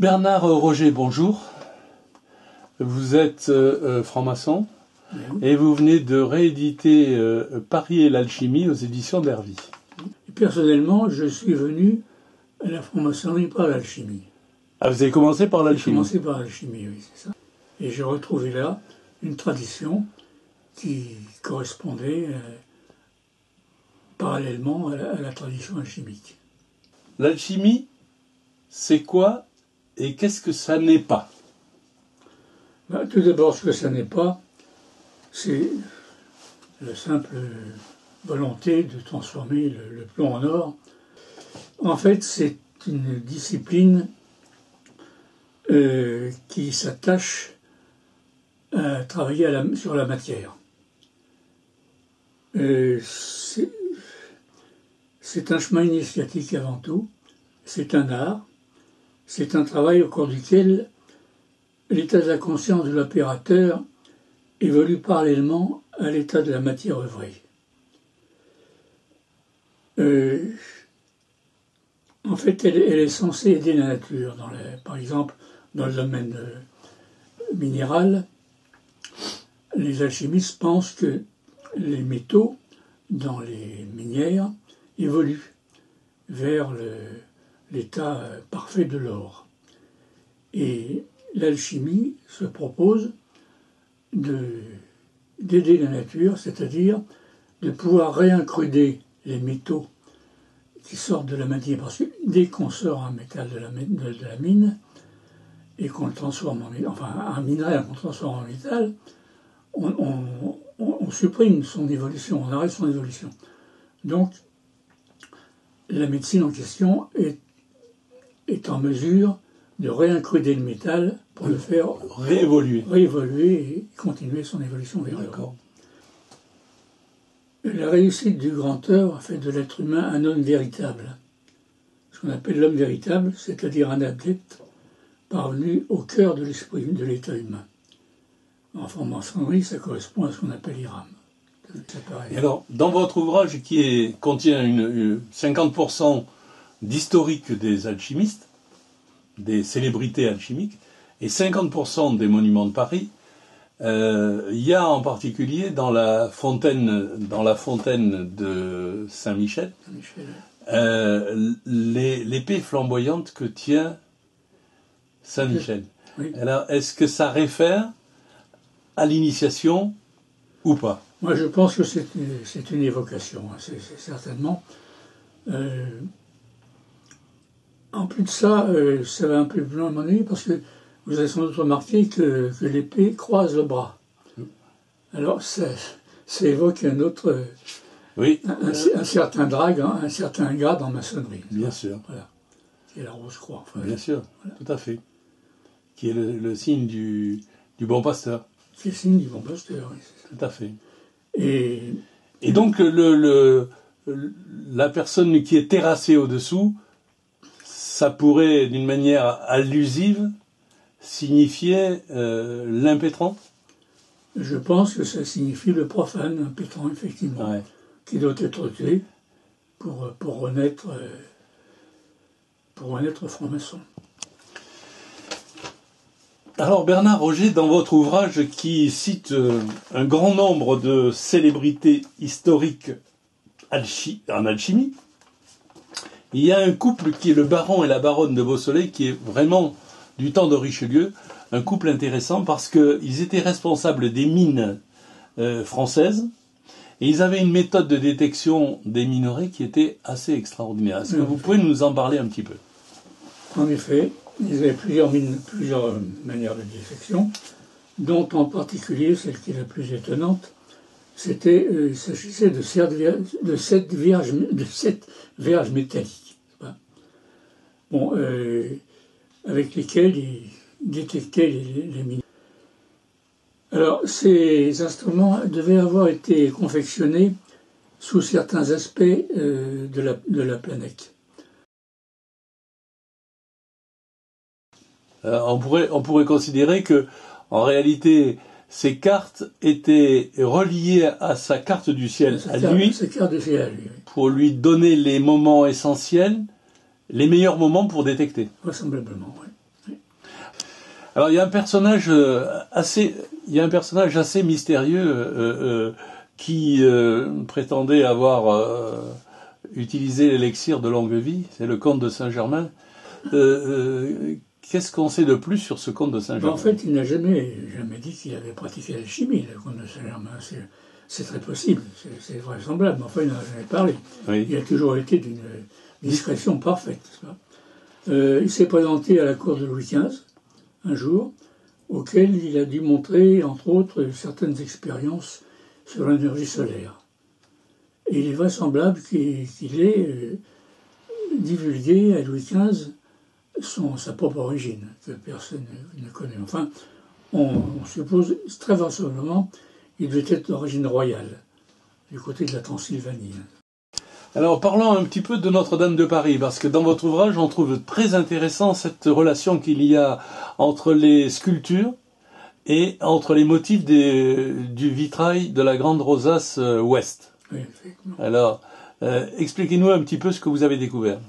Bernard Roger, bonjour. Vous êtes franc-maçon et vous venez de rééditer Paris et l'alchimie aux éditions d'Hervy. Personnellement, je suis venu à la franc-maçonnerie par l'alchimie. Ah, vous avez commencé par l'alchimie? J'ai commencé par l'alchimie, oui, c'est ça. Et j'ai retrouvé là une tradition qui correspondait parallèlement à la tradition alchimique. L'alchimie, c'est quoi et qu'est-ce que ça n'est pas? Tout d'abord, ce que ça n'est pas, c'est la simple volonté de transformer le plomb en or. En fait, c'est une discipline qui s'attache à travailler sur la matière. C'est un chemin initiatique avant tout, c'est un art, c'est un travail au cours duquel l'état de la conscience de l'opérateur évolue parallèlement à l'état de la matière œuvrée. En fait, elle est censée aider la nature. Par exemple, dans le domaine minéral, les alchimistes pensent que les métaux dans les minières évoluent vers l'état parfait de l'or. Et l'alchimie se propose d'aider la nature, c'est-à-dire de pouvoir réincruder les métaux qui sortent de la matière. Parce que dès qu'on sort un métal de la mine et qu'on le transforme un minerai qu'on transforme en métal, on supprime son évolution, on arrête son évolution. Donc, la médecine en question est en mesure de réincruder le métal pour le faire réévoluer et continuer son évolution vers le haut. La réussite du grand œuvre a fait de l'être humain un homme véritable. Ce qu'on appelle l'homme véritable, c'est-à-dire un adepte parvenu au cœur de l'esprit de l'état humain. En franc-maçonnerie, ça correspond à ce qu'on appelle l'IRAM. Et alors, dans votre ouvrage qui contient 50% d'historique des alchimistes, des célébrités alchimiques, et 50% des monuments de Paris, il y a en particulier dans la fontaine de Saint-Michel, l'épée flamboyante que tient Saint-Michel. Oui. Alors, est-ce que ça réfère à l'initiation ou pas? Moi, je pense que c'est une évocation, c'est certainement. En plus de ça, ça va un peu plus loin à mon avis, parce que vous avez sans doute remarqué que l'épée croise le bras. Alors, ça évoque un autre... Oui. Un certain un certain grade en maçonnerie. Bien sûr. Voilà. Qui est la rose croix. Enfin, bien sûr, voilà. Tout à fait. Qui est le signe du bon pasteur. Qui est le signe du bon pasteur, oui. Tout à fait. Et donc, la personne qui est terrassée au-dessous, ça pourrait, d'une manière allusive, signifier l'impétrant? Je pense que ça signifie le profane, impétrant, effectivement, ouais. Qui doit être tué pour renaître franc-maçon. Alors Bernard Roger, dans votre ouvrage qui cite un grand nombre de célébrités historiques en alchimie, il y a un couple qui est le baron et la baronne de Beausoleil, qui est vraiment du temps de Richelieu, un couple intéressant parce qu'ils étaient responsables des mines françaises et ils avaient une méthode de détection des minerais qui était assez extraordinaire. Est-ce que vous pouvez nous en parler un petit peu? En effet, ils avaient plusieurs manières de détection, dont en particulier celle qui est la plus étonnante, il s'agissait de 7 verges métalliques, bon, avec lesquelles ils détectaient les minerais. Alors, ces instruments devaient avoir été confectionnés sous certains aspects de la planète. On pourrait considérer que, en réalité, ces cartes étaient reliées à sa carte du ciel pour lui donner les moments essentiels, les meilleurs moments pour détecter. Vraisemblablement, oui. Alors il y a un personnage assez mystérieux qui prétendait avoir utilisé l'élixir de longue vie. C'est le comte de Saint-Germain. Qu'est-ce qu'on sait de plus sur ce comte de Saint-Germain? En fait, il n'a jamais dit qu'il avait pratiqué l'alchimie, le comte de Saint-Germain. C'est très possible, c'est vraisemblable, mais enfin, il n'en a jamais parlé. Oui. Il a toujours été d'une discrétion parfaite. Il s'est présenté à la cour de Louis XV, un jour, auquel il a dû montrer, entre autres, certaines expériences sur l'énergie solaire. Et il est vraisemblable qu'il ait divulgué à Louis XV sa propre origine, que personne ne connaît. Enfin, on suppose très vraisemblablement qu'il devait être d'origine royale, du côté de la Transylvanie. Alors parlons un petit peu de Notre-Dame de Paris, parce que dans votre ouvrage, on trouve très intéressant cette relation qu'il y a entre les sculptures et entre les motifs du vitrail de la Grande Rosace ouest. Oui, effectivement. Alors, expliquez-nous un petit peu ce que vous avez découvert.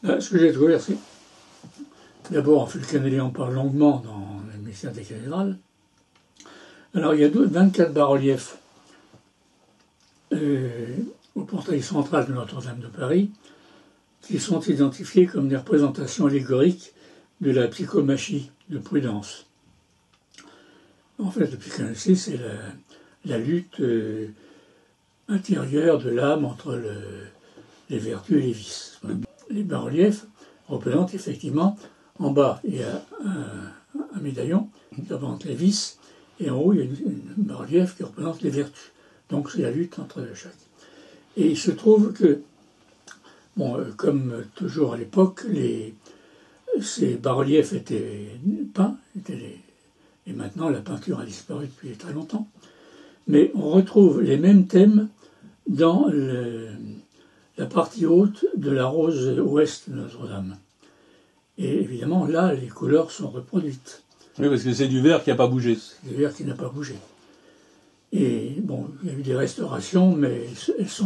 Ce que j'ai découvert, c'est d'abord, Fulcanelli en parle longuement dans le mystère des cathédrales. Alors, il y a 24 bas-reliefs au portail central de Notre-Dame de Paris qui sont identifiés comme des représentations allégoriques de la psychomachie de Prudence. En fait, la psychanalyse, c'est la lutte intérieure de l'âme entre les vertus et les vices. Les bas-reliefs représentent effectivement, en bas, il y a un médaillon qui représente les vices, et en haut, il y a une bas-relief qui représente les vertus. Donc, c'est la lutte entre chaque. Et il se trouve que, comme toujours à l'époque, ces bas-reliefs étaient peints, et maintenant la peinture a disparu depuis très longtemps. Mais on retrouve les mêmes thèmes dans la partie haute de la rose ouest de Notre-Dame. Et évidemment, là, les couleurs sont reproduites. Oui, parce que c'est du verre qui n'a pas bougé. C'est du verre qui n'a pas bougé. Et bon, il y a eu des restaurations, mais elles sont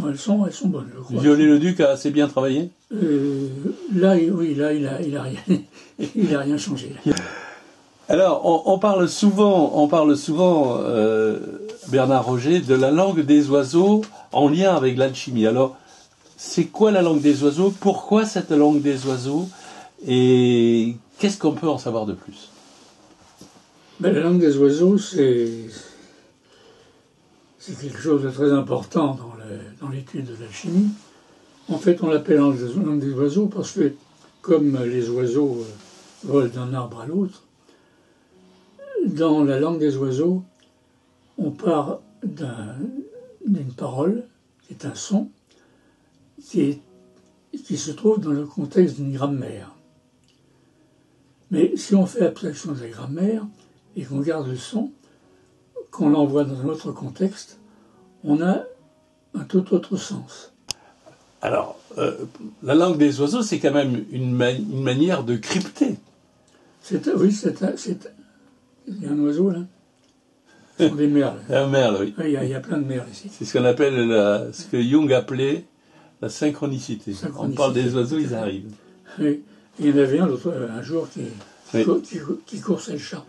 bonnes, je crois. Viollet-le-Duc a assez bien travaillé. Là, oui, là, il a rien, il a rien changé. Alors, on parle souvent, Bernard Roger, de la langue des oiseaux en lien avec l'alchimie. Alors, c'est quoi la langue des oiseaux? Pourquoi cette langue des oiseaux? Et qu'est-ce qu'on peut en savoir de plus? La langue des oiseaux, c'est quelque chose de très important dans l'étude de l'alchimie. En fait, on l'appelle langue des oiseaux parce que, comme les oiseaux volent d'un arbre à l'autre, dans la langue des oiseaux, on part d'une parole, qui est un son, qui se trouve dans le contexte d'une grammaire. Mais si on fait abstraction de la grammaire et qu'on garde le son, qu'on l'envoie dans un autre contexte, on a un tout autre sens. Alors, la langue des oiseaux, c'est quand même une manière de crypter. Oui, il y a un oiseau là. Ce sont des merles. Un merle, oui. Il y a plein de merles ici. C'est ce qu'on appelle ce que Jung appelait la synchronicité. On parle des oiseaux, ils arrivent. Oui. Il y en avait un jour qui coursait le chat.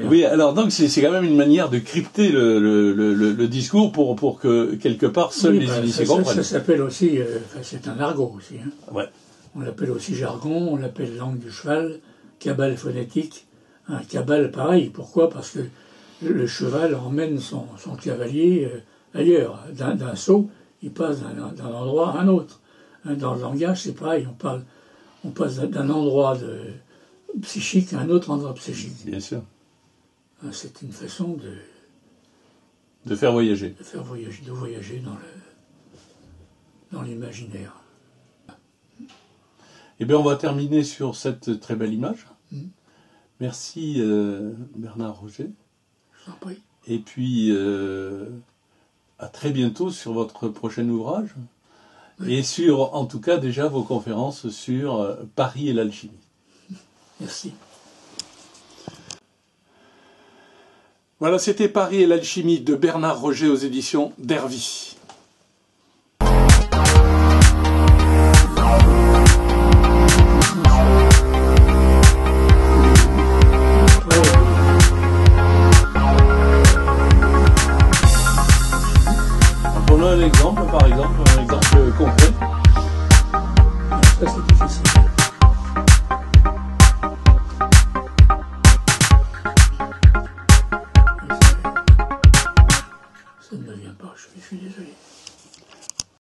Oui, alors donc c'est quand même une manière de crypter le discours pour que quelque part seuls les initiés comprennent. Ça s'appelle aussi, c'est un argot aussi. Hein. Ouais. On l'appelle aussi jargon, on l'appelle langue du cheval, cabale phonétique. Un cabale pareil, pourquoi? Parce que le cheval emmène son cavalier ailleurs. D'un saut, il passe d'un endroit à un autre. Dans le langage, c'est pareil, on passe d'un endroit psychique à un autre endroit psychique. Bien sûr. C'est une façon de faire voyager. De voyager dans l'imaginaire. Eh bien, on va terminer sur cette très belle image. Merci Bernard Roger. Je vous en prie. Et puis, à très bientôt sur votre prochain ouvrage. Oui. Et sur, en tout cas, déjà vos conférences sur Paris et l'alchimie. Merci. Voilà, c'était Paris et l'alchimie de Bernard Roger aux éditions d'Hervy.